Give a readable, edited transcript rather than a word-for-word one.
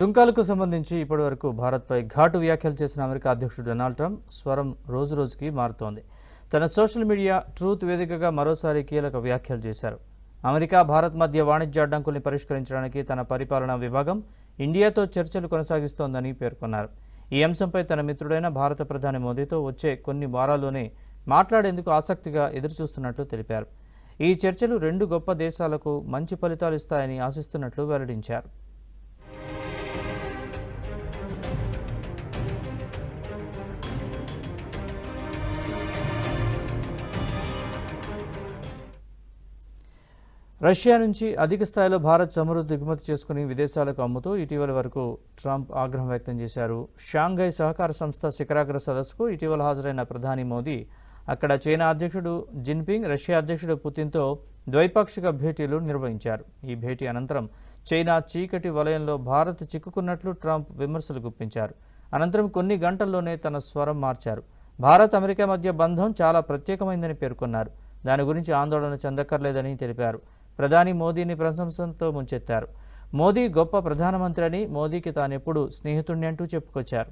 సుంకాలకు సంబంధించి ఇప్పటివరకు భారత్పై ఘాటు వ్యాఖ్యలు చేసిన అమెరికా అధ్యక్షుడు డొనాల్డ్ ట్రంప్ స్వరం రోజురోజుకి మారుతోంది. తన సోషల్ మీడియా ట్రూత్ వేదికగా మరోసారి కీలక వ్యాఖ్యలు చేశారు. అమెరికా భారత్ మధ్య వాణిజ్య అడ్డంకుల్ని పరిష్కరించడానికి తన పరిపాలనా విభాగం ఇండియాతో చర్చలు కొనసాగిస్తోందని పేర్కొన్నారు. ఈ అంశంపై తన మిత్రుడైన భారత ప్రధాని మోదీతో వచ్చే కొన్ని వారాల్లోనే మాట్లాడేందుకు ఆసక్తిగా ఎదురుచూస్తున్నట్లు తెలిపారు. ఈ చర్చలు రెండు గొప్ప దేశాలకు మంచి ఫలితాలు ఇస్తాయని ఆశిస్తున్నట్లు వెల్లడించారు. రష్యా నుంచి అధిక స్థాయిలో భారత్ చమురు దిగుమతి చేసుకుని విదేశాలకు అమ్ముతూ ఇటీవల వరకు ట్రంప్ ఆగ్రహం వ్యక్తం చేశారు. షాంఘై సహకార సంస్థ శిఖరాగ్ర సదస్సుకు ఇటీవల హాజరైన ప్రధాని మోదీ అక్కడ చైనా అధ్యక్షుడు జిన్పింగ్, రష్యా అధ్యక్షుడు పుతిన్తో ద్వైపాక్షిక భేటీలు నిర్వహించారు. ఈ భేటీ అనంతరం చైనా చీకటి వలయంలో భారత్ చిక్కుకున్నట్లు ట్రంప్ విమర్శలు గుప్పించారు. అనంతరం కొన్ని గంటల్లోనే తన స్వరం మార్చారు. భారత్ అమెరికా మధ్య బంధం చాలా ప్రత్యేకమైందని పేర్కొన్నారు. దాని గురించి ఆందోళన చెందక్కర్లేదని తెలిపారు. ప్రధాని మోదీని ప్రశంసలతో ముంచెత్తారు. మోదీ గొప్ప ప్రధానమంత్రి అని, మోదీకి తానెప్పుడు స్నేహితుడిని అంటూ చెప్పుకొచ్చారు.